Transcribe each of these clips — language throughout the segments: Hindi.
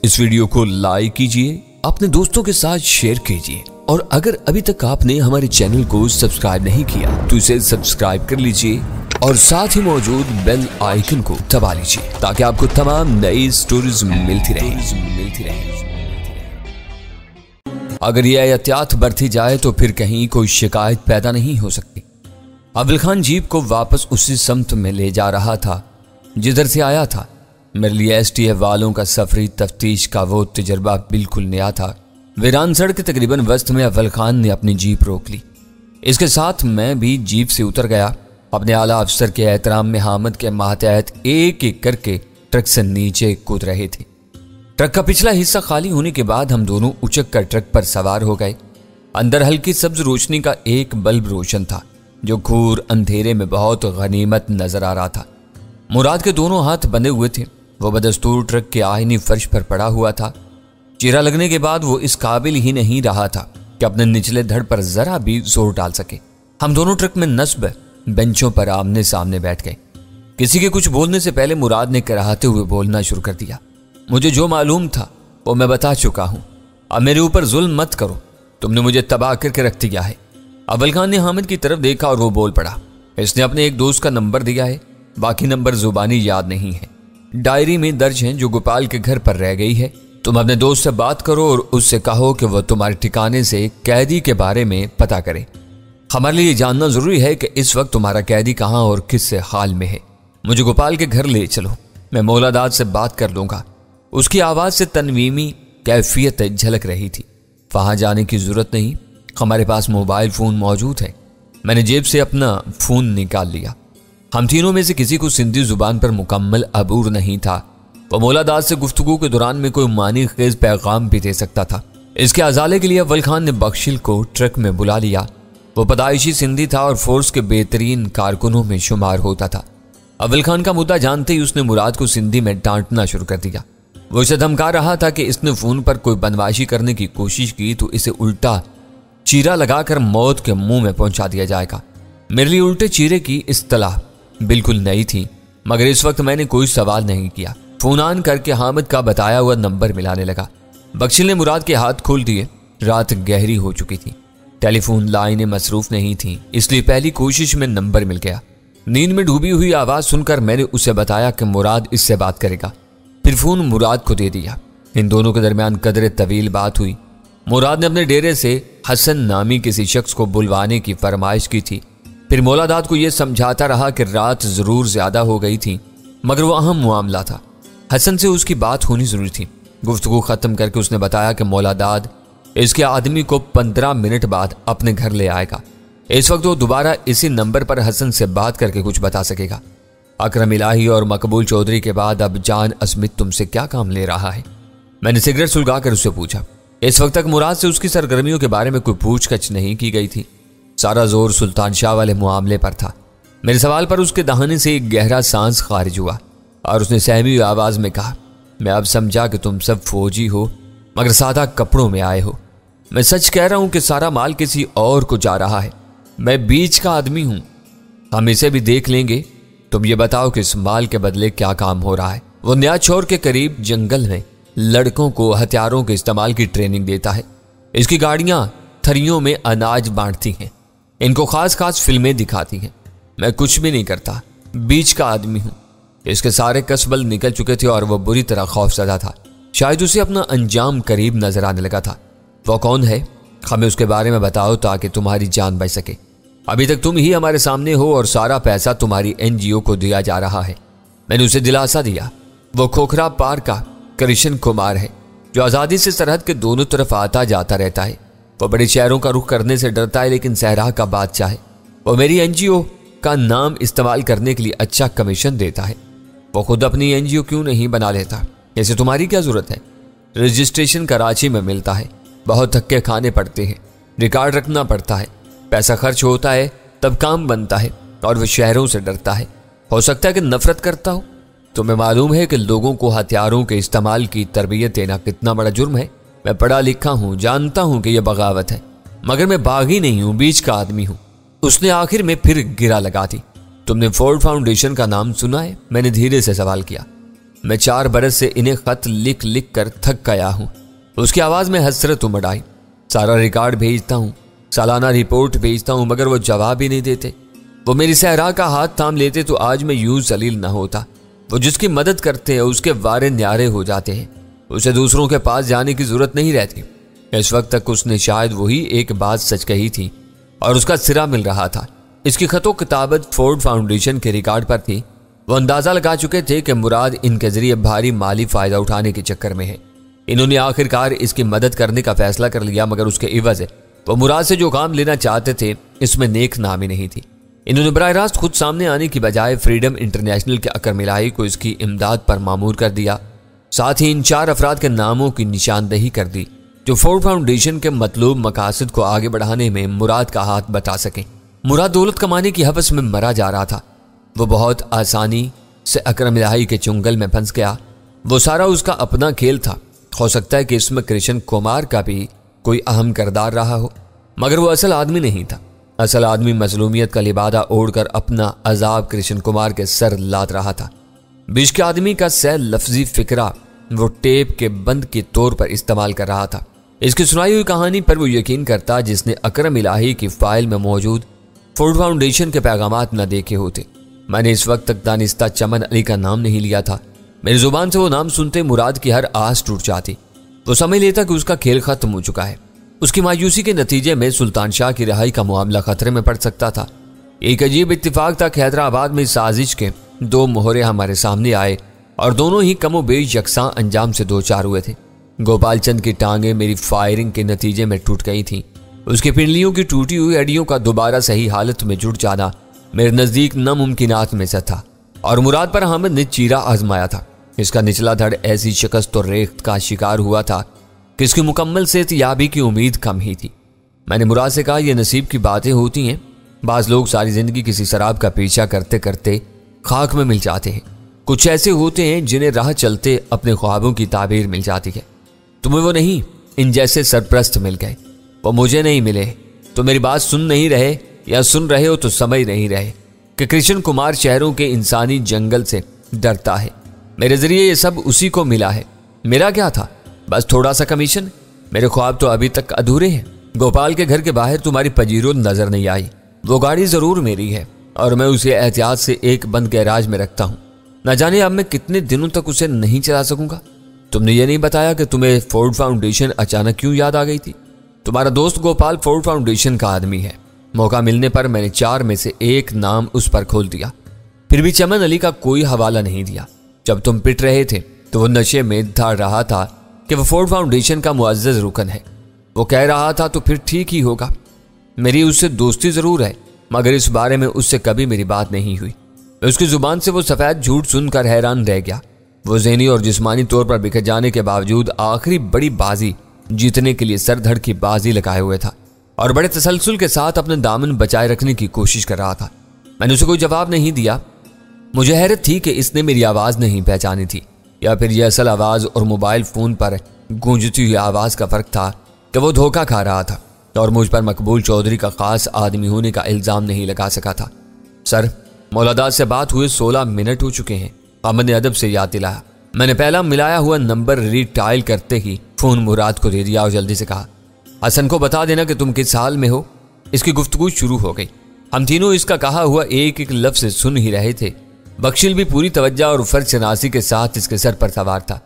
इस वीडियो को लाइक कीजिए, अपने दोस्तों के साथ शेयर कीजिए और अगर अभी तक आपने हमारे चैनल को सब्सक्राइब नहीं किया तो इसे सब्सक्राइब कर लीजिए और साथ ही मौजूद बेल आइकन को दबा लीजिए ताकि आपको तमाम नई स्टोरीज मिलती रहे। अगर यह एहतियात बरती जाए तो फिर कहीं कोई शिकायत पैदा नहीं हो सकती। अव्वल खान जीप को वापस उसी समत में ले जा रहा था जिधर से आया था। मेरे लिए एसटीएफ वालों का सफरी तफ्तीश का वो तजर्बा बिल्कुल नया था। वीरान सड़क के तकरीबन वस्त में अव्वल खान ने अपनी जीप रोक ली। इसके साथ मैं भी जीप से उतर गया। अपने आला अफसर के एहतराम में हामिद के मातहत एक एक करके ट्रक से नीचे कूद रहे थे। ट्रक का पिछला हिस्सा खाली होने के बाद हम दोनों उचक कर ट्रक पर सवार हो गए। अंदर हल्की सब्ज रोशनी का एक बल्ब रोशन था जो घूर अंधेरे में बहुत गनीमत नजर आ रहा था। मुराद के दोनों हाथ बंधे हुए थे। वो बदस्तूर ट्रक के आईनी फर्श पर पड़ा हुआ था। चीरा लगने के बाद वो इस काबिल ही नहीं रहा था कि अपने निचले धड़ पर जरा भी जोर डाल सके। हम दोनों ट्रक में नस्ब बेंचों पर आमने सामने बैठ गए। किसी के कुछ बोलने से पहले मुराद ने कराहते हुए बोलना शुरू कर दिया। मुझे जो मालूम था वो मैं बता चुका हूं। अब मेरे ऊपर जुल्म मत करो, तुमने मुझे तबाह करके रख दिया है। अव्वल खान ने हामिद की तरफ देखा और वो बोल पड़ा, इसने अपने एक दोस्त का नंबर दिया है, बाकी नंबर जुबानी याद नहीं है। डायरी में दर्ज है जो गोपाल के घर पर रह गई है। तुम अपने दोस्त से बात करो और उससे कहो कि वह तुम्हारे ठिकाने से कैदी के बारे में पता करे। हमारे लिए जानना जरूरी है कि इस वक्त तुम्हारा कैदी कहाँ और किस हाल में है। मुझे गोपाल के घर ले चलो, मैं मौलादाद से बात कर लूंगा। उसकी आवाज से तनवीमी कैफियत झलक रही थी। वहां जाने की जरूरत नहीं, हमारे पास मोबाइल फोन मौजूद है। मैंने जेब से अपना फोन निकाल लिया। हम तीनों में से किसी को सिंधी जुबान पर मुकम्मल अबूर नहीं था। वह मौलादाद से गुफ्तगू के दौरान में कोई मानी खेज पैगाम भी दे सकता था। इसके अजाले के लिए अव्वल खान ने बख्शिल को ट्रक में बुला लिया। वो पैदाइशी सिंधी था और फोर्स के बेहतरीन कारकुनों में शुमार होता था। अव्वल खान का मुद्दा जानते ही उसने मुराद को सिंधी में डांटना शुरू कर दिया। वो इसे धमका रहा था कि इसने फोन पर कोई बदमाशी करने की कोशिश की तो इसे उल्टा चीरा लगाकर मौत के मुंह में पहुंचा दिया जाएगा। मेरे लिए उल्टे चीरे की इस्तलाह बिल्कुल नई थी, मगर इस वक्त मैंने कोई सवाल नहीं किया। फोन ऑन करके हामिद का बताया हुआ नंबर मिलाने लगा। बख्शिल ने मुराद के हाथ खोल दिए। रात गहरी हो चुकी थी, टेलीफोन लाइनें मसरूफ नहीं थी, इसलिए पहली कोशिश में नंबर मिल गया। नींद में डूबी हुई आवाज सुनकर मैंने उसे बताया कि मुराद इससे बात करेगा। फिर फोन मुराद को दे दिया। इन दोनों के दरमियान कदरे तवील बात हुई। मुराद ने अपने डेरे से हसन नामी किसी शख्स को बुलवाने की फरमाइश की थी। फिर मौलादाद को यह समझाता रहा कि रात जरूर ज्यादा हो गई थी, मगर वो अहम मामला था। हसन से उसकी बात होनी जरूरी थी। गुफ्तगू खत्म करके उसने बताया कि मौलादाद इसके आदमी को 15 मिनट बाद अपने घर ले आएगा। इस वक्त वो दोबारा इसी नंबर पर हसन से बात करके कुछ बता सकेगा। अकरम इलाही और मकबूल चौधरी के बाद अब जान अस्मित तुमसे क्या काम ले रहा है? मैंने सिगरेट सुलगाकर उससे पूछा। इस वक्त तक मुराद से उसकी सरगर्मियों के बारे में कोई पूछताछ नहीं की गई थी। सारा जोर सुल्तान शाह वाले मामले पर था। मेरे सवाल पर उसके दहाने से एक गहरा सांस खारिज हुआ और उसने सहमी हुई आवाज में कहा, मैं अब समझा कि तुम सब फौजी हो मगर सादा कपड़ों में आए हो। मैं सच कह रहा हूं कि सारा माल किसी और को जा रहा है। मैं बीच का आदमी हूं, हम इसे भी देख लेंगे। तुम ये बताओ कि इस माल के बदले क्या काम हो रहा है? वो न्याचौर के करीब जंगल में लड़कों को हथियारों के इस्तेमाल की ट्रेनिंग देता है। इसकी गाड़ियां थरियों में अनाज बांटती हैं, इनको खास खास फिल्में दिखाती हैं। मैं कुछ भी नहीं करता, बीच का आदमी हूं। इसके सारे कसबल निकल चुके थे और वह बुरी तरह खौफजदा था। शायद उसे अपना अंजाम करीब नजर आने लगा था। वह कौन है? हमें उसके बारे में बताओ ताकि तुम्हारी जान बच सके। अभी तक तुम ही हमारे सामने हो और सारा पैसा तुम्हारी एनजीओ को दिया जा रहा है। मैंने उसे दिलासा दिया। वो खोखरा पार का कृष्ण कुमार है जो आज़ादी से सरहद के दोनों तरफ आता जाता रहता है। वो बड़े शहरों का रुख करने से डरता है लेकिन सहरा का बादशाह है। वो मेरी एनजीओ का नाम इस्तेमाल करने के लिए अच्छा कमीशन देता है। वो खुद अपनी एनजीओ क्यों नहीं बना लेता? ऐसे तुम्हारी क्या जरूरत है? रजिस्ट्रेशन कराची में मिलता है, बहुत धक्के खाने पड़ते हैं, रिकॉर्ड रखना पड़ता है, पैसा खर्च होता है तब काम बनता है और वह शहरों से डरता है। हो सकता है कि नफरत करता हो। तुम्हें मालूम है कि लोगों को हथियारों के इस्तेमाल की तरबियत देना कितना बड़ा जुर्म है। मैं पढ़ा लिखा हूं, जानता हूं कि यह बगावत है, मगर मैं बागी नहीं हूं, बीच का आदमी हूं। उसने आखिर में फिर गिरा लगा दी। तुमने फोर्ड फाउंडेशन का नाम सुना है? मैंने धीरे से सवाल किया। मैं 4 बरस से इन्हें खत लिख लिख कर थक गया हूं। उसकी आवाज में हसरत उमड़ आई। सारा रिकॉर्ड भेजता हूं, सालाना रिपोर्ट भेजता हूं, मगर वो जवाब ही नहीं देते। वो मेरी सहरा का हाथ थाम लेते तो आज मैं यूं जलील न होता। वो जिसकी मदद करते हैं उसके वारे न्यारे हो जाते हैं। उसे दूसरों के पास जाने की जरूरत नहीं रहती। इस वक्त तक उसने शायद वही एक बात सच कही थी और उसका सिरा मिल रहा था। इसकी खतो किताबत फोर्ड फाउंडेशन के रिकॉर्ड पर थी। वो अंदाजा लगा चुके थे कि मुराद इनके जरिए भारी माली फायदा उठाने के चक्कर में है। इन्होंने आखिरकार इसकी मदद करने का फैसला कर लिया, मगर उसके इवज वो मुराद से जो काम लेना चाहते थे इसमें नेक नामी नहीं थी। इन्होंने बराह रास्त खुद सामने आने की बजाय फ्रीडम इंटरनेशनल के अकर मिलाई को इसकी इमदाद पर मामूर कर दिया। साथ ही इन 4 अफराद के नामों की निशानदही कर दी जो फोर्ड फाउंडेशन के मतलूब मकासद को आगे बढ़ाने में मुराद का हाथ बता सके। मुराद दौलत कमाने की हवस में मरा जा रहा था। वो बहुत आसानी से अकरम इलाही के चुंगल में फंस गया। वो सारा उसका अपना खेल था। हो सकता है कि इसमें कृष्ण कुमार का भी कोई अहम किरदार रहा हो, मगर वो असल आदमी नहीं था। असल आदमी मजलूमियत का लिबादा ओढ़कर अपना अजाब कृष्ण कुमार के सर लाद रहा था। बीच के आदमी का सह लफ्जी फिक्रा वो टेप के बंद के तौर पर इस्तेमाल कर रहा था। इसकी सुनाई हुई कहानी पर वो यकीन करता जिसने अकरम इलाही की फाइल में मौजूद फोर्ड फाउंडेशन के पैगामात न देखे होते। मैंने इस वक्त तक दानिस्ता चमन अली का नाम नहीं लिया था। मेरी जुबान से वो नाम सुनते मुराद की हर आस टूट जाती। वो समझ लेता कि उसका खेल खत्म हो चुका है। उसकी मायूसी के नतीजे में सुल्तान शाह की रिहाई का मामला खतरे में पड़ सकता था। एक अजीब इत्तेफाक था कि हैदराबाद में साजिश के 2 मोहरे हमारे सामने आए और दोनों ही कमोबेश यकसां अंजाम से 2-4 हुए थे। गोपाल चंद की टांगें मेरी फायरिंग के नतीजे में टूट गई थीं। उसकी पिंडलियों की टूटी हुई हड्डियों का दोबारा सही हालत में जुड़ जाना मेरे नज़दीक नामुमकिनात में से था। और मुराद पर हामिद ने चीरा आजमाया था। इसका निचला धड़ ऐसी शिकस्त और रेख्त का शिकार हुआ था कि इसकी मुकम्मल सेहतयाबी की उम्मीद कम ही थी। मैंने मुराद से कहा, यह नसीब की बातें होती हैं। बाज़ लोग सारी जिंदगी किसी शराब का पीछा करते करते खाक में मिल जाते हैं। कुछ ऐसे होते हैं जिन्हें राह चलते अपने ख्वाबों की ताबीर मिल जाती है। तुम्हें वो नहीं, इन जैसे सरप्रस्त मिल गए। वो मुझे नहीं मिले। तो मेरी बात सुन नहीं रहे या सुन रहे हो तो समझ नहीं रहे कि कृष्ण कुमार शहरों के इंसानी जंगल से डरता है। मेरे जरिए ये सब उसी को मिला है। मेरा क्या था? बस थोड़ा सा कमीशन। मेरे ख्वाब तो अभी तक अधूरे हैं। गोपाल के घर के बाहर तुम्हारी पजीरो नजर नहीं आई। वो गाड़ी जरूर मेरी है और मैं उसे एहतियात से एक बंद गैराज में रखता हूँ। न जाने अब मैं कितने दिनों तक उसे नहीं चला सकूंगा। तुमने ये नहीं बताया कि तुम्हें फोर्ड फाउंडेशन अचानक क्यों याद आ गई थी। तुम्हारा दोस्त गोपाल फोर्ड फाउंडेशन का आदमी है। मौका मिलने पर मैंने 4 में से एक नाम उस पर खोल दिया। फिर भी चमन अली का कोई हवाला नहीं दिया। जब तुम पिट रहे थे तो वो नशे में धाड़ रहा था कि वो फोर्ड फाउंडेशन का मुअज़्ज़ज़ रुकन है। वो कह रहा था तो फिर ठीक ही होगा। मेरी उससे दोस्ती जरूर है, मगर इस बारे में उससे कभी मेरी बात नहीं हुई। उसकी जुबान से वो सफ़ेद झूठ सुनकर हैरान रह गया। वो ज़हनी और जिस्मानी तौर पर बिखर जाने के बावजूद आखिरी बड़ी बाजी जीतने के लिए सरधड़ की बाजी लगाए हुए था और बड़े तसलसल के साथ अपने दामन बचाए रखने की कोशिश कर रहा था। मैंने उसे कोई जवाब नहीं दिया। मुझे हैरत थी कि इसने मेरी आवाज़ नहीं पहचानी थी या फिर यह असल आवाज़ और मोबाइल फ़ोन पर गूंजती हुई आवाज़ का फ़र्क था कि वो धोखा खा रहा था और मुझ पर मकबूल चौधरी का ख़ास आदमी होने का इल्ज़ाम नहीं लगा सका था। सर, मौलादाद से बात हुए 16 मिनट हो चुके हैं। अहमद ने अदब से याद दिलाया। मैंने पहला मिलाया हुआ नंबर रीटाइल करते ही फ़ोन मुराद को दे दिया और जल्दी से कहा, हसन को बता देना कि तुम किस हाल में हो। इसकी गुफ्तगू शुरू हो गई। हम तीनों इसका कहा हुआ एक एक लफ्ज़ सुन ही रहे थे। बख्शिल भी पूरी तवज्जो और फर्ज शनासी के साथ इसके सर पर सवार था।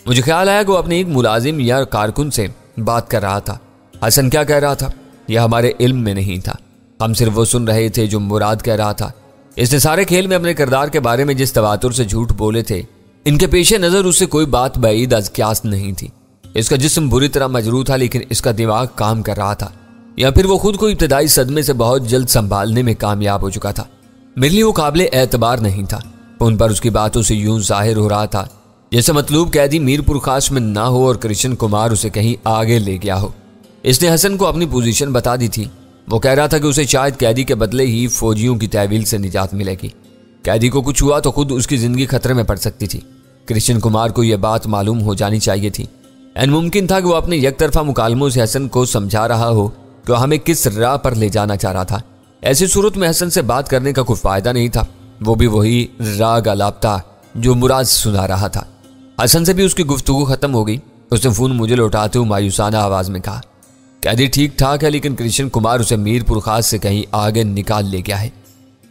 मुझे ख्याल आया कि वो अपने एक मुलाजिम या कारकुन से बात कर रहा था। हसन क्या कह रहा था यह हमारे इल्म में नहीं था। हम सिर्फ वो सुन रहे थे जो मुराद कह रहा था। इसने सारे खेल में अपने किरदार के बारे में जिस तवातुर से झूठ बोले थे, इनके पेशे नज़र उससे कोई बात बाईद अज क्यास नहीं थी। इसका जिस्म बुरी तरह मजरूह था, लेकिन इसका दिमाग काम कर रहा था, या फिर वो खुद को इब्तदाई सदमे से बहुत जल्द संभालने में कामयाब हो चुका था। मेरे लिए वो काबिल एतबार नहीं था। उन पर उसकी बातों से यूं जाहिर हो रहा था जैसे मतलूब कैदी मीरपुर खास में ना हो और कृष्ण कुमार उसे कहीं आगे ले गया हो। इसने हसन को अपनी पोजीशन बता दी थी। वो कह रहा था कि उसे शायद कैदी के बदले ही फौजियों की तहवील से निजात मिलेगी। कैदी को कुछ हुआ तो खुद उसकी जिंदगी खतरे में पड़ सकती थी। कृष्ण कुमार को यह बात मालूम हो जानी चाहिए थी। एन मुमकिन था कि वो अपने एक तरफा मुकालमों से हसन को समझा रहा हो कि हमें किस राह पर ले जाना चाह रहा था। ऐसी सूरत में हसन से बात करने का कोई फायदा नहीं था। वो भी वही राग अलापता जो मुराद सुना रहा था। हसन से भी उसकी गुफ्तगू खत्म हो गई। उसने फोन मुझे लौटाते हुए मायूसाना आवाज में कहा, कैदी ठीक ठाक है, लेकिन कृष्ण कुमार उसे मीरपुर खास से कहीं आगे निकाल ले गया है।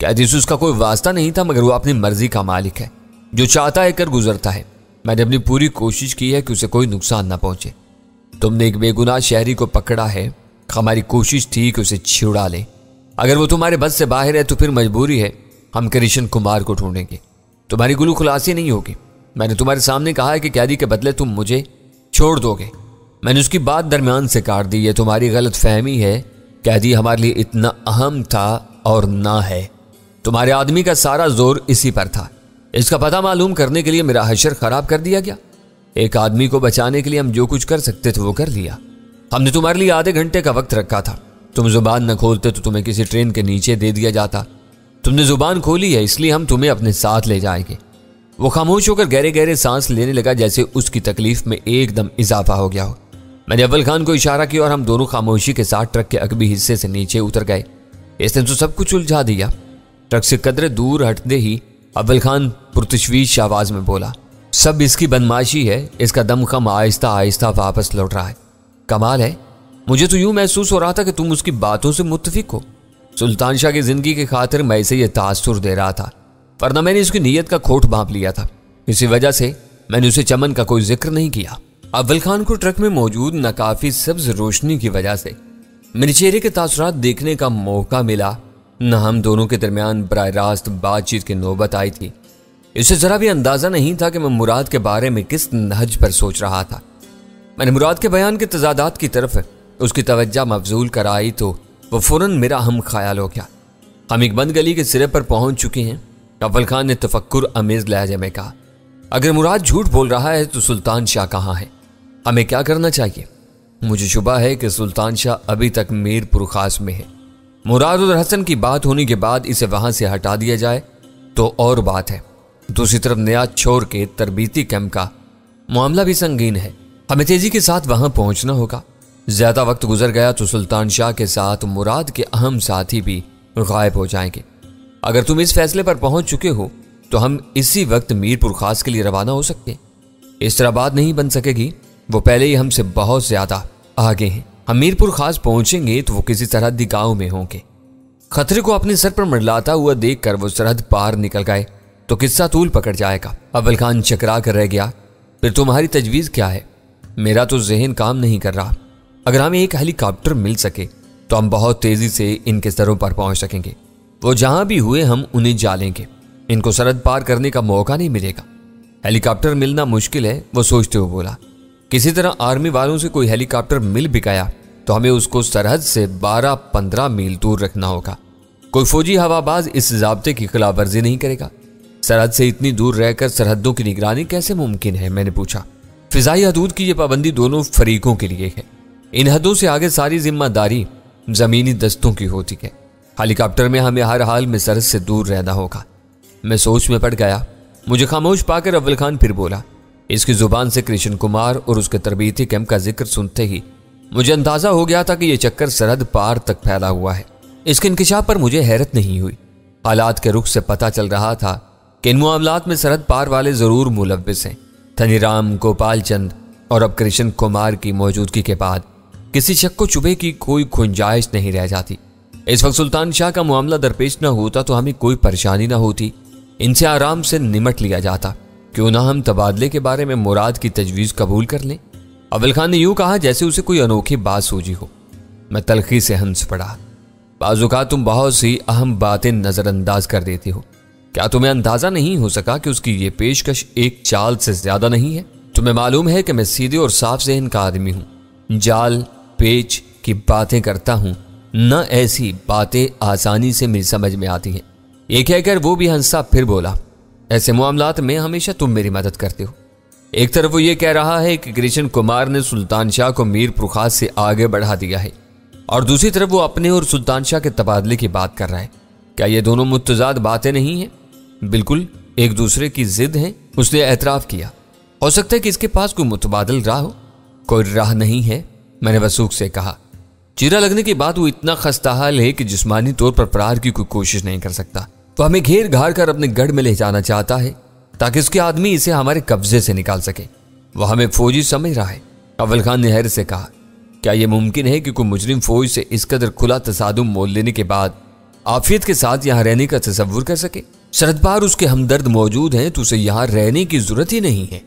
कैदी से उसका कोई वास्ता नहीं था, मगर वो अपनी मर्जी का मालिक है, जो चाहता है कर गुजरता है। मैंने अपनी पूरी कोशिश की है कि उसे कोई नुकसान ना पहुंचे। तुमने एक बेगुनाह शहरी को पकड़ा है, हमारी कोशिश थी कि उसे छुड़ा ले। अगर वो तुम्हारे बस से बाहर है तो फिर मजबूरी है, हम कृष्ण कुमार को ढूंढेंगे। तुम्हारी गुलू खुलासी नहीं होगी। मैंने तुम्हारे सामने कहा है कि कैदी के बदले तुम मुझे छोड़ दोगे। मैंने उसकी बात दरमियान से काट दी। ये तुम्हारी गलत फहमी है। कैदी हमारे लिए इतना अहम था और ना है। तुम्हारे आदमी का सारा जोर इसी पर था। इसका पता मालूम करने के लिए मेरा हशर खराब कर दिया गया। एक आदमी को बचाने के लिए हम जो कुछ कर सकते थे वो कर लिया। हमने तुम्हारे लिए आधे घंटे का वक्त रखा था। तुम जुबान न खोलते तो तुम्हें किसी ट्रेन के नीचे दे दिया जाता। तुमने जुबान खोली है, इसलिए हम तुम्हें अपने साथ ले जाएंगे। वो खामोश होकर गहरे गहरे सांस लेने लगा, जैसे उसकी तकलीफ में एकदम इजाफा हो गया हो। मैंने अव्वल खान को इशारा किया और हम दोनों खामोशी के साथ ट्रक के अगबी हिस्से से नीचे उतर गए। इसने तो सब कुछ उलझा दिया। ट्रक से कदरे दूर हटते ही अव्वल खान पुरतशवीश आवाज में बोला, सब इसकी बदमाशी है। इसका दमखम आहिस्ता आहिस्ता वापस लौट रहा है। कमाल है, मुझे तो यूं महसूस हो रहा था कि तुम उसकी बातों से मुत्तफिक हो। सुल्तान शाह की जिंदगी की खातिर मैं इसे यह तासुर दे रहा था, वरना मैंने इसकी नीयत का खोट भांप लिया था। इसी वजह से मैंने उसे चमन का कोई जिक्र नहीं किया। अव्वल खान को ट्रक में मौजूद नाकाफी सब्ज रोशनी की वजह से मेरे चेहरे के तासुरात देखने का मौका मिला, न हम दोनों के दरमियान बराह रास्त बातचीत की नौबत आई थी। इसे जरा भी अंदाजा नहीं था कि मैं मुराद के बारे में किस नहज पर सोच रहा था। मैंने मुराद के बयान के तजादात की तरफ उसकी तवज्जो मबजूल कराई तो वो फौरन मेरा हम ख्याल हो गया। हम एक बंद गली के सिरे पर पहुंच चुके हैं। अव्वल खान ने तफक्कुर अमेज लहजे में कहा, अगर मुराद झूठ बोल रहा है तो सुल्तान शाह कहाँ है? हमें क्या करना चाहिए? मुझे शुबा है कि सुल्तान शाह अभी तक मीरपुर खास में है। मुराद और हसन की बात होने के बाद इसे वहां से हटा दिया जाए तो और बात है। दूसरी तरफ नया छोर के तरबीती कैंप का मामला भी संगीन है। हमें तेजी के साथ वहां पहुंचना होगा। ज्यादा वक्त गुजर गया तो सुल्तान शाह के साथ मुराद के अहम साथी भी गायब हो जाएंगे। अगर तुम इस फैसले पर पहुंच चुके हो तो हम इसी वक्त मीरपुर खास के लिए रवाना हो सकते हैं। इस तरह बात नहीं बन सकेगी। वो पहले ही हमसे बहुत ज्यादा आगे हैं। हम मीरपुर खास पहुंचेंगे तो वो किसी सरहदी गांव में होंगे। खतरे को अपने सर पर मंडलाता हुआ देखकर वो सरहद पार निकल गए तो किस्सा तूल पकड़ जाएगा। अव्वल खान चकरा कर रह गया। फिर तुम्हारी तजवीज क्या है? मेरा तो जहन काम नहीं कर रहा। अगर हमें एक हेलीकॉप्टर मिल सके तो हम बहुत तेजी से इनके सरों पर पहुंच सकेंगे। वो जहां भी हुए हम उन्हें जालेंगे। इनको सरहद पार करने का मौका नहीं मिलेगा। हेलीकॉप्टर मिलना मुश्किल है, वो सोचते हुए बोला। किसी तरह आर्मी वालों से कोई हेलीकॉप्टर मिल भी गया तो हमें उसको सरहद से 12-15 मील दूर रखना होगा। कोई फौजी हवाबाज इस ज़ाब्ते की खिलाफ वर्जी नहीं करेगा। सरहद से इतनी दूर रहकर सरहदों की निगरानी कैसे मुमकिन है? मैंने पूछा। फिजाई हदूद की यह पाबंदी दोनों फरीकों के लिए है। इन हदों से आगे सारी जिम्मेदारी जमीनी दस्तों की होती है। हेलीकॉप्टर में हमें हर हाल में सरहद से दूर रहना होगा। मैं सोच में पड़ गया। मुझे खामोश पाकर अव्वल खान फिर बोला। इसकी जुबान से कृष्ण कुमार और उसके तरबीती कैंप का जिक्र सुनते ही मुझे अंदाजा हो गया था कि यह चक्कर सरहद पार तक फैला हुआ है। इसके इंकिशाफ पर मुझे हैरत नहीं हुई। हालात के रुख से पता चल रहा था कि इन मामलात में सरहद पार वाले जरूर मुलव्विस हैं। धनीराम, गोपाल चंद और अब कृष्ण कुमार की मौजूदगी के बाद किसी शक को चुभे की कोई गुंजाइश नहीं रह जाती। इस वक्त सुल्तान शाह का मामला दरपेश न होता तो हमें कोई परेशानी न होती। इनसे आराम से निमट लिया जाता। क्यों ना हम तबादले के बारे में मुराद की तजवीज़ कबूल कर लें? अव्वल खान ने यूं कहा जैसे उसे कोई अनोखी बात सूझी हो। मैं तलखी से हंस पड़ा। बाज़ तुम बहुत सी अहम बातें नज़रअंदाज कर देती हो। क्या तुम्हें अंदाजा नहीं हो सका कि उसकी ये पेशकश एक चाल से ज्यादा नहीं है? तुम्हें मालूम है कि मैं सीधे और साफ ज़हन का आदमी हूँ। जाल पेच की बातें करता हूँ, न ऐसी बातें आसानी से मेरी समझ में आती हैं। ये कहकर वो भी हंसा फिर बोला, ऐसे मामलात में हमेशा तुम मेरी मदद करते हो। एक तरफ वो ये कह रहा है कि कृष्ण कुमार ने सुल्तान शाह को मीरपुर खास से आगे बढ़ा दिया है और दूसरी तरफ वो अपने और सुल्तान शाह के तबादले की बात कर रहा है। क्या ये दोनों मुतजाद बातें नहीं हैं? बिल्कुल एक दूसरे की जिद हैं। उसने एतराफ किया। हो सकता है कि इसके पास कोई मुतबादल राह हो। कोई राह नहीं है, मैंने वसूख से कहा। चीरा लगने के बाद वो इतना खस्ताहाल है कि जिस्मानी तौर पर फरार की कोई कोशिश नहीं कर सकता। वो हमें घेर घार कर अपने गढ़ में ले जाना चाहता है। ताकि उसके आदमी इसे हमारे कब्जे से निकाल सके। वह हमें फौजी समझ रहा है। अव्वल खान ने हैरत से कहा, क्या यह मुमकिन है कि कोई मुजरिम फौज से इस कदर खुला तसादुम मोल लेने के बाद आफियत के साथ यहाँ रहने का तसव्वुर कर सके? शरद पार उसके हमदर्द मौजूद हैं तो उसे यहाँ रहने की जरूरत ही नहीं है।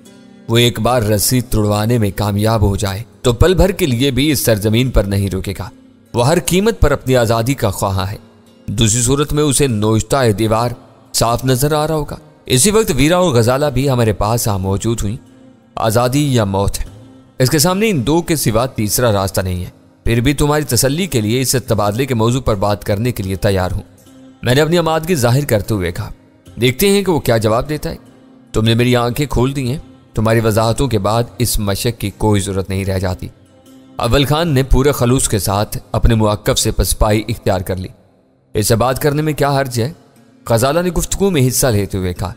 वो एक बार रस्सी तुड़वाने में कामयाब हो जाए तो पल भर के लिए भी इस सरजमीन पर नहीं रुकेगा। वह हर कीमत पर अपनी आज़ादी का ख्वाह है। दूसरी सूरत में उसे नोश्ता दीवार साफ नजर आ रहा होगा। इसी वक्त वीरा और गजाला भी हमारे पास आ मौजूद हुई। आज़ादी या मौत है, इसके सामने इन दो के सिवा तीसरा रास्ता नहीं है। फिर भी तुम्हारी तसल्ली के लिए इस तबादले के मौजू पर बात करने के लिए तैयार हूं। मैंने अपनी आमादगी जाहिर करते हुए कहा, देखते हैं कि वो क्या जवाब देता है। तुमने मेरी आंखें खोल दी हैं। तुम्हारी वजाहतों के बाद इस मशक की कोई जरूरत नहीं रह जाती। अव्वल खान ने पूरे खलूस के साथ अपने मुआक्कफ से पसपाई इख्तियार कर ली। इसे बात करने में क्या हर्ज है? गजाला ने गुफ्तगू में हिस्सा लेते हुए कहा,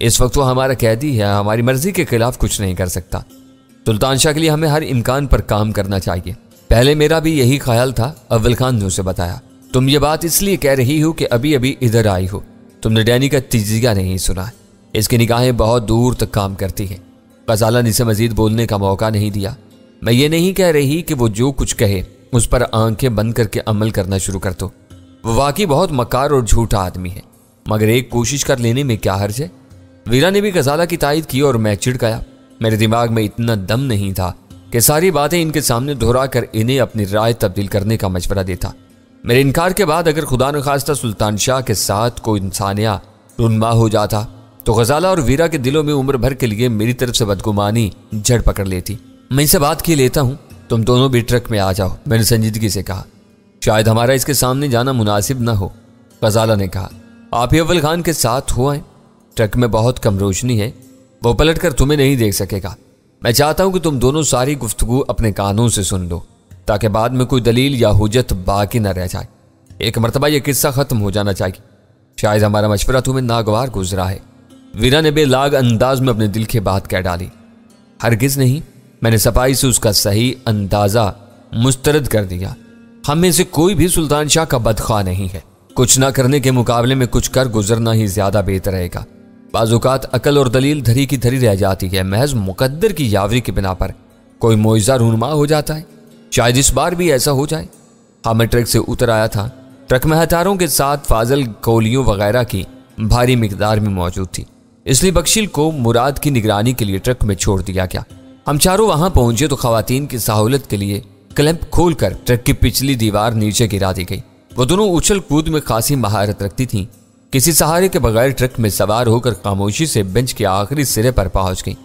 इस वक्त वो हमारा कैदी है, हमारी मर्जी के खिलाफ कुछ नहीं कर सकता। सुल्तान शाह के लिए हमें हर इम्कान पर काम करना चाहिए। पहले मेरा भी यही ख्याल था, अव्वल खान ने उसे बताया। तुम ये बात इसलिए कह रही हो कि अभी अभी इधर आई हो। तुमने डैनी का तजिया नहीं सुना। इसकी निगाहें बहुत दूर तक काम करती हैं। गजाला ने इसे मजीद बोलने का मौका नहीं दिया। मैं ये नहीं कह रही कि वो जो कुछ कहे उस पर आंखें बंद करके अमल करना शुरू कर दो। वो वाकई बहुत मकार और झूठा आदमी है, मगर एक कोशिश कर लेने में क्या हर्ज है। वीरा ने भी गजाला की तायद की और मैं चिढ़ गया। मेरे दिमाग में इतना दम नहीं था कि सारी बातें इनके सामने दोहरा कर इन्हें अपनी राय तब्दील करने का मशवरा देता। मेरे इनकार के बाद अगर खुदा न खास्ता सुल्तान शाह के साथ कोई इंसानिया रुनमा हो जाता तो गजाला और वीरा के दिलों में उम्र भर के लिए मेरी तरफ से बदगुमानी जड़ पकड़ लेती। मैं इनसे बात किए लेता हूँ, तुम दोनों भी ट्रक में आ जाओ, मैंने संजीदगी से कहा। शायद हमारा इसके सामने जाना मुनासिब न हो। गजाला ने कहा, आप ही अव्वल खान के साथ हो आए। ट्रक में बहुत कम रोशनी है, वो पलट कर तुम्हें नहीं देख सकेगा। मैं चाहता हूं कि तुम दोनों सारी गुफ्तगू अपने कानों से सुन लो ताकि बाद में कोई दलील या हुज्जत बाकी न रह जाए। एक मरतबा यह किस्सा खत्म हो जाना चाहिए। शायद हमारा मशवरा तुम्हें नागवार गुजरा है। वीरा ने बेलाग अंदाज में अपने दिल की बात कह डाली। हरगिज नहीं, मैंने सफाई से उसका सही अंदाजा मुस्तरद कर दिया। हम में से कोई भी सुल्तान शाह का बदख्वाह नहीं है। कुछ ना करने के मुकाबले में कुछ कर गुजरना ही ज्यादा बेहतर रहेगा। बाज़-औक़ात अकल और दलील धरी की धरी रह जाती है, महज मुकद्दर की यावरी की बिना पर कोई मोइज़ा रूनमा हो जाता है। शायद इस बार भी ऐसा हो जाए। हाँ, मैं ट्रक से उतर आया था। ट्रक में हथियारों के साथ फाजल गोलियों वगैरह की भारी मिकदार में मौजूद थी, इसलिए बख्शिल को मुराद की निगरानी के लिए ट्रक में छोड़ दिया गया। हम चारों वहां पहुंचे तो खवातीन की सहूलत के लिए क्लैंप खोलकर ट्रक की पिछली दीवार नीचे गिरा दी गई। वो दोनों उछल कूद में खासी महारत रखती थीं। किसी सहारे के बगैर ट्रक में सवार होकर खामोशी से बेंच के आखिरी सिरे पर पहुंच गई।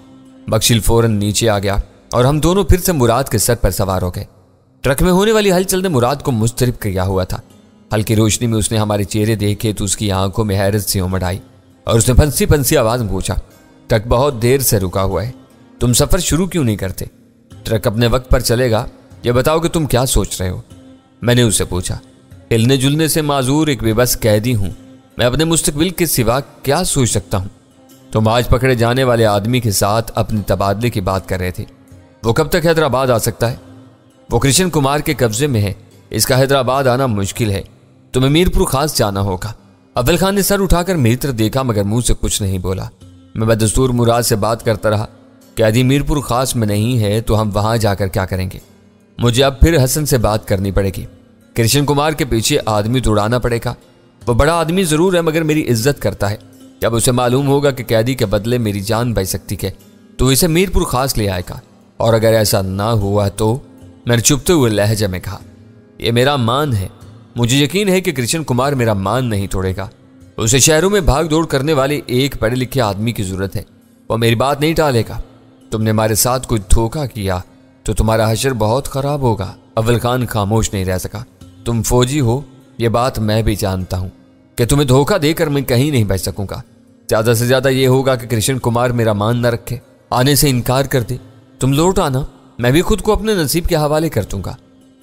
बख्शिल फौरन नीचे आ गया और हम दोनों फिर से मुराद के सर पर सवार हो गए। ट्रक में होने वाली हलचल ने मुराद को मुस्तरिब किया हुआ था। हल्की रोशनी में उसने हमारे चेहरे देखे तो उसकी आंखों में हैरत सी उमड़ आई और उसने फंसी फंसी आवाज में पूछा, ट्रक बहुत देर से रुका हुआ है, तुम सफर शुरू क्यों नहीं करते? ट्रक अपने वक्त पर चलेगा, यह बताओ कि तुम क्या सोच रहे हो? मैंने उससे पूछा। हिलने जुलने से माजूर एक बेबस कैदी हूं, मैं अपने मुस्तकबिल के सिवा क्या सोच सकता हूं? तुम आज पकड़े जाने वाले आदमी के साथ अपने तबादले की बात कर रहे थे। वो कब तक हैदराबाद आ सकता है? वो कृष्ण कुमार के कब्जे में है, इसका हैदराबाद आना मुश्किल है। तुम्हें मीरपुर खास जाना होगा। अव्वल खान ने सर उठाकर मेरी तरफ देखा मगर मुंह से कुछ नहीं बोला। मैं बदस्तूर मुराद से बात करता रहा। कैदी मीरपुर खास में नहीं है तो हम वहां जाकर क्या करेंगे? मुझे अब फिर हसन से बात करनी पड़ेगी। कृष्ण कुमार के पीछे आदमी दौड़ाना पड़ेगा। वो बड़ा आदमी जरूर है मगर मेरी इज्जत करता है। जब उसे मालूम होगा कि कैदी के बदले मेरी जान बच सकती है तो इसे मीरपुर खास ले आएगा, और अगर ऐसा ना हुआ तो? मैंने चुपते हुए लहजे में कहा, यह मेरा मान है। मुझे यकीन है कि कृष्ण कुमार मेरा मान नहीं तोड़ेगा। उसे शहरों में भाग दौड़ करने वाले एक पढ़े लिखे आदमी की जरूरत है। वो मेरी बात नहीं टालेगा। तुमने हमारे साथ कोई धोखा किया तो तुम्हारा हशर बहुत खराब होगा। अव्वल खान खामोश नहीं रह सका। तुम फौजी हो, यह बात मैं भी जानता हूं कि तुम्हें धोखा देकर मैं कहीं नहीं बच सकूंगा। ज्यादा से ज्यादा यह होगा कि कृष्ण कुमार मेरा मान न रखे, आने से इनकार कर दे। तुम लौट आना, मैं भी खुद को अपने नसीब के हवाले कर दूंगा।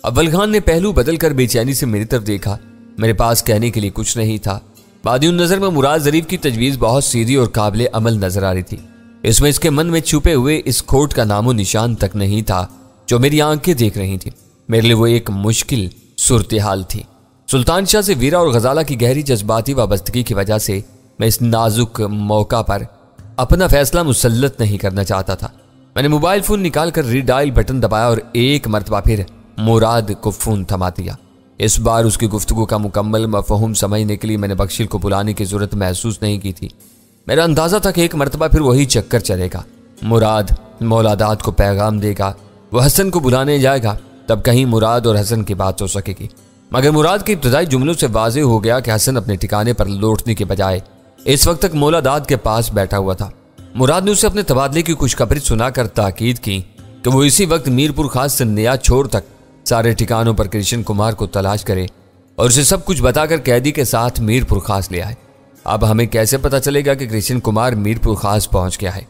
अव्वल खान ने पहलू बदल कर बेचैनी से मेरी तरफ देखा। मेरे पास कहने के लिए कुछ नहीं था। बादियुन नजर में मुराद जरीफ की तजवीज बहुत सीधी और काबिले अमल नजर आ रही थी। इसमें इसके मन में छुपे हुए इस खोट का नामो निशान तक नहीं था जो मेरी आंखें देख रही थी। मेरे लिए वो एक मुश्किल सूरत हाल थी। सुल्तान शाह से वीरा और गजाला की गहरी जज्बाती वाबस्तगी की वजह से मैं इस नाजुक मौका पर अपना फैसला मुसल्लत नहीं करना चाहता था। मैंने मोबाइल फोन निकालकर रीडायल बटन दबाया और एक मरतबा फिर मुराद को फोन थमा दिया। इस बार उसकी गुफ्तगू का मुकम्मल मफहूम समझने के लिए मैंने बख्शिल को बुलाने की जरूरत महसूस नहीं की थी। मेरा अंदाजा था कि एक मरतबा फिर वही चक्कर चलेगा। मुराद मौलादात को पैगाम देगा, वह हसन को बुलाने जाएगा, तब कहीं मुराद और हसन की बात हो सकेगी। मगर मुराद के इब्तदाई जुमलों से वाज़ेह हो गया कि हसन अपने ठिकाने पर लौटने के बजाय इस वक्त तक मौलादात के पास बैठा हुआ था। मुराद ने उसे अपने तबादले की खुशखबरी सुनाकर ताकीद की कि वो इसी वक्त मीरपुर खास से नया छोर तक सारे ठिकानों पर कृष्ण कुमार को तलाश करे और उसे सब कुछ बताकर कैदी के साथ मीरपुर खास ले आए। अब हमें कैसे पता चलेगा कि कृष्ण कुमार मीरपुर खास पहुंच गया है?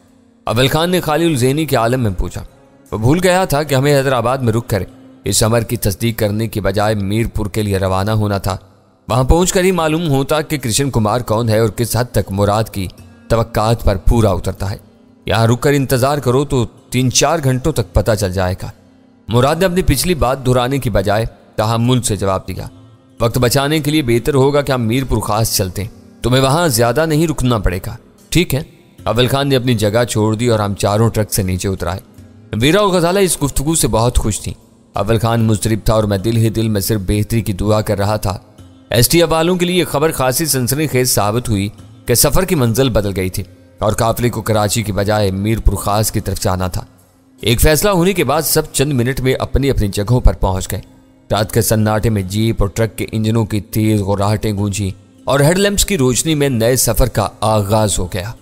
अव्वल खान ने खालिल ज़ैनी के आलम में पूछा। वो भूल गया था कि हमें हैदराबाद में रुक कर इस अमर की तस्दीक करने की बजाय मीरपुर के लिए रवाना होना था। वहां पहुंचकर ही मालूम होता कि कृष्ण कुमार कौन है और किस हद तक मुराद की तवक्कात पर पूरा उतरता है। यहां रुककर इंतजार करो तो 3-4 घंटों तक पता चल जाएगा। मुराद ने अपनी पिछली बात दोहराने की बजाय तहम्मुल से जवाब दिया। वक्त बचाने के लिए बेहतर होगा कि हम मीरपुर खास चलते हैं, तुम्हें वहां ज्यादा नहीं रुकना पड़ेगा। ठीक है। अव्वल खान ने अपनी जगह छोड़ दी और हम चारों ट्रक से नीचे उतराए। वीरा और गजाला इस गुफ्तगू से बहुत खुश थी। अव्वल खान मुस्तरिब था और मैं दिल ही दिल में सिर्फ बेहतरी की दुआ कर रहा था। एसटीएफ वालों के लिए खबर खासी सनसनीखेज साबित हुई कि सफर की मंजिल बदल गई थी और काफिले को कराची की बजाय मीरपुर खास की तरफ जाना था। एक फैसला होने के बाद सब चंद मिनट में अपनी अपनी जगहों पर पहुंच गए। रात के सन्नाटे में जीप और ट्रक के इंजनों की तेज गुर्राहटें गूंजी और हेडलैम्प्स की रोशनी में नए सफर का आगाज हो गया।